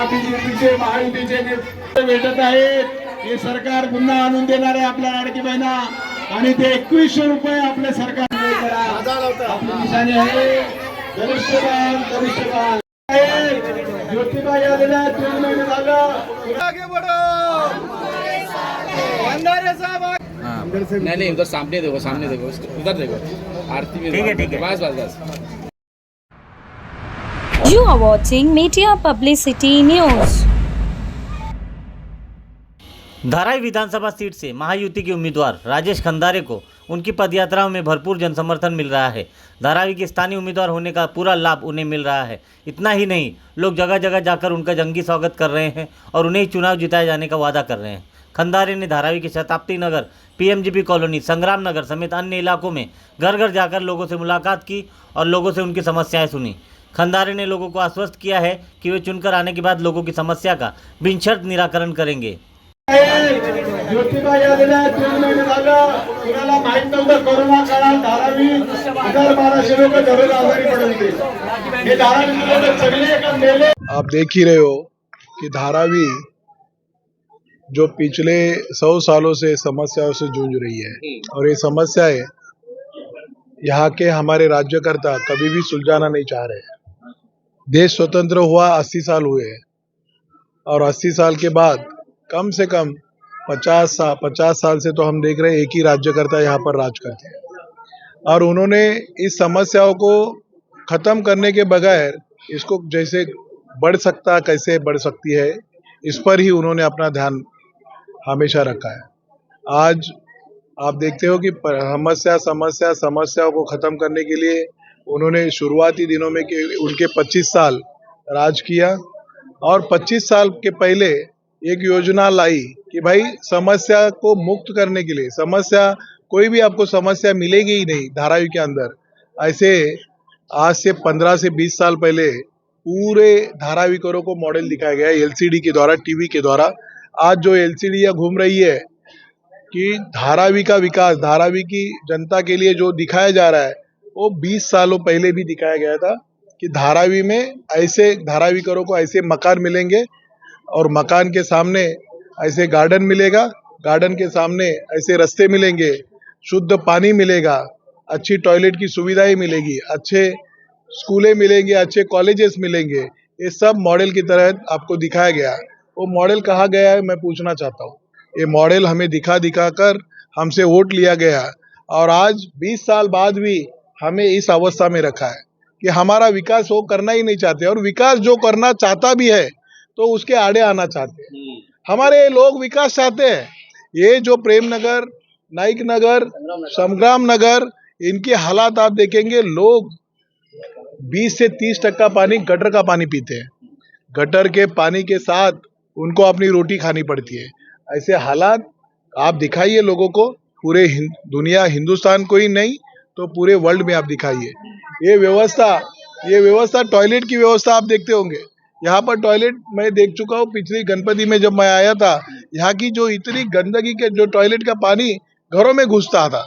बीजेपीचे महायुतीचे नेते भेटत आहेत. हे सरकार पुन्हा आणून देणार आहे आपल्या लाडकी बहिणा आणि ते 2100 रुपये आपले सरकार आपली निशाणी आहे. गरिष्ठवान ज्योतिबा आलेल्या 3 महिने झालं. आगे बढ़ो भंडारे साहब नहीं उधर सामने देखो उधर देखो आरती में ठीक है बस बस You are watching Media Publicity News. Dharavi विधानसभा सीट से महायुति के उम्मीदवार राजेश खंदारे को उनकी पदयात्राओं में भरपूर जनसमर्थन मिल रहा है। धारावी के स्थानीय उम्मीदवार होने का पूरा लाभ उन्हें मिल रहा है। इतना ही नहीं, लोग जगह जगह जाकर उनका जंगी स्वागत कर रहे हैं और उन्हें चुनाव जिताए जाने का वादा कर रहे हैं। खंदारे ने धारावी के शताब्दी नगर, पीएमजीपी कॉलोनी, संग्राम नगर समेत अन्य इलाकों में घर घर जाकर लोगों से मुलाकात की और लोगों से उनकी समस्याएं सुनी। खंदारे ने लोगों को आश्वस्त किया है कि वे चुनकर आने के बाद लोगों की समस्या का बिनशर्त निराकरण करेंगे। ज्योतिबा आलेल्या 3 महिने झालं. कुणाला माहित नव्हतं कोरोना काळात धारावी 1200 लोक दररोज आजारी पडत होते. हे धारावी लोक सगळे का मेले. आप देख ही रहे हो कि धारावी जो पिछले 100 सालों से समस्याओं से जूझ रही है और ये समस्याएं यहाँ के हमारे राज्यकर्ता कभी भी सुलझाना नहीं चाह रहे. देश स्वतंत्र हुआ 80 साल हुए हैं और 80 साल के बाद कम से कम 50 साल से तो हम देख रहे हैं एक ही राज्यकर्ता यहाँ पर राज करते हैं और उन्होंने इस समस्याओं को खत्म करने के बगैर इसको जैसे बढ़ सकता कैसे बढ़ सकती है इस पर ही उन्होंने अपना ध्यान हमेशा रखा है. आज आप देखते हो कि समस्याओं को खत्म करने के लिए उन्होंने शुरुआती दिनों में कि उनके 25 साल राज किया और 25 साल के पहले एक योजना लाई कि भाई समस्या को मुक्त करने के लिए, समस्या कोई भी आपको समस्या मिलेगी ही नहीं धारावी के अंदर. ऐसे आज से 15 से 20 साल पहले पूरे धारावीकरों को मॉडल दिखाया गया एलसीडी के द्वारा, टीवी के द्वारा. आज जो एलसीडी या घूम रही है कि धारावी का विकास, धारावी की जनता के लिए जो दिखाया जा रहा है वो 20 सालों पहले भी दिखाया गया था कि धारावी में ऐसे धारावीकरों को ऐसे मकान मिलेंगे और मकान के सामने ऐसे गार्डन मिलेगा, गार्डन के सामने ऐसे रास्ते मिलेंगे, शुद्ध पानी मिलेगा, अच्छी टॉयलेट की सुविधाएं मिलेगी, अच्छे स्कूलें मिलेंगे, अच्छे कॉलेजेस मिलेंगे. ये सब मॉडल की तरह आपको दिखाया गया. वो मॉडल कहाँ गया है मैं पूछना चाहता हूँ. ये मॉडल हमें दिखा कर हमसे वोट लिया गया और आज 20 साल बाद भी हमें इस अवस्था में रखा है कि हमारा विकास वो करना ही नहीं चाहते और विकास जो करना चाहता भी है तो उसके आड़े आना चाहते हैं. हमारे लोग विकास चाहते हैं. ये जो प्रेम नगर, नाइक नगर, संग्राम नगर, इनके हालात आप देखेंगे, लोग 20 से 30% पानी गटर का पानी पीते हैं. गटर के पानी के साथ उनको अपनी रोटी खानी पड़ती है. ऐसे हालात आप दिखाइए लोगों को, पूरे दुनिया, हिंदुस्तान को ही नहीं तो पूरे वर्ल्ड में आप दिखाइए. ये व्यवस्था टॉयलेट की व्यवस्था आप देखते होंगे. यहाँ पर टॉयलेट मैं देख चुका हूँ. पिछली गणपति में जब मैं आया था, यहाँ की जो इतनी गंदगी के जो टॉयलेट का पानी घरों में घुसता था,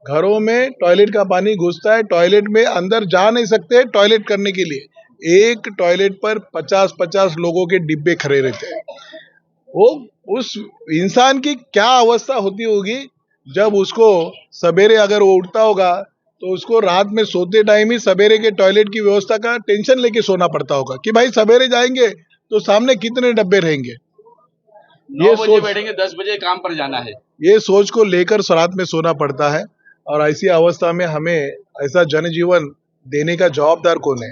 घरों में टॉयलेट का पानी घुसता है. टॉयलेट में अंदर जा नहीं सकते टॉयलेट करने के लिए. एक टॉयलेट पर 50-50 लोगों के डिब्बे खड़े रहते हैं. वो उस इंसान की क्या अवस्था होती होगी जब उसको सवेरे अगर वो उठता होगा तो उसको रात में सोते टाइम ही सवेरे के टॉयलेट की व्यवस्था का टेंशन लेके सोना पड़ता होगा कि भाई सवेरे जाएंगे तो सामने कितने डब्बे रहेंगे. 9 बजे बैठेंगे, 10 बजे काम पर जाना है. ये सोच को लेकर रात में सोना पड़ता है और ऐसी अवस्था में हमें ऐसा जनजीवन देने का जवाबदार कौन है?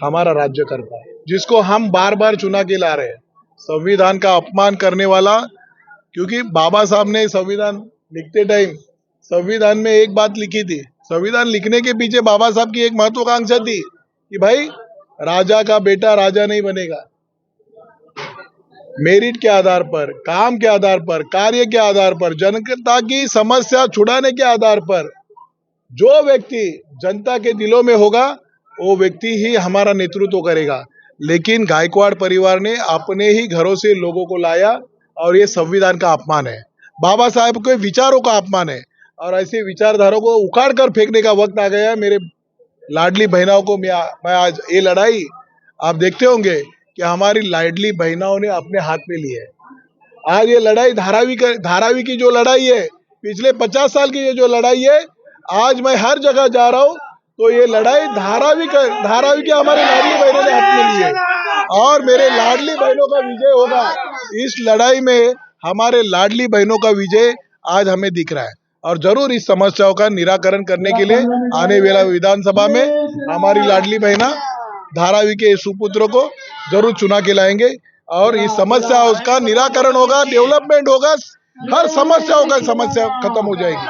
हमारा राज्यकर्ता, जिसको हम बार बार चुना के ला रहे हैं. संविधान का अपमान करने वाला, क्योंकि बाबा साहब ने संविधान लिखते टाइम संविधान में एक बात लिखी थी. संविधान लिखने के पीछे बाबा साहब की एक महत्वाकांक्षा थी कि भाई राजा का बेटा राजा नहीं बनेगा. मेरिट के आधार पर, काम के आधार पर, कार्य के आधार पर, जनता की समस्या छुड़ाने के आधार पर जो व्यक्ति जनता के दिलों में होगा वो व्यक्ति ही हमारा नेतृत्व करेगा. लेकिन गायकवाड़ परिवार ने अपने ही घरों से लोगों को लाया और ये संविधान का अपमान है, बाबा साहब के विचारों का अपमान है और ऐसे विचारधारों को उखाड़ कर फेंकने का वक्त आ गया है. मेरे लाडली बहनों को मैं आज ये लड़ाई आप देखते होंगे कि हमारी लाडली बहनों ने अपने हाथ में ली है। आज ये लड़ाई धारावी की जो लड़ाई है, पिछले 50 साल की ये जो लड़ाई है, आज मैं हर जगह जा रहा हूँ तो ये लड़ाई धारावी की हमारी लाडली बहनों ने हाथ में ली है और मेरे लाडली बहनों का विजय होगा। इस लड़ाई में हमारे लाडली बहनों का विजय आज हमें दिख रहा है और जरूर इस समस्याओं का निराकरण करने के लिए आने वाला विधानसभा में हमारी लाडली बहना धारावी के सुपुत्र को जरूर चुना के लाएंगे और इस समस्या उसका निराकरण होगा, डेवलपमेंट होगा, हर समस्या खत्म हो जाएगी।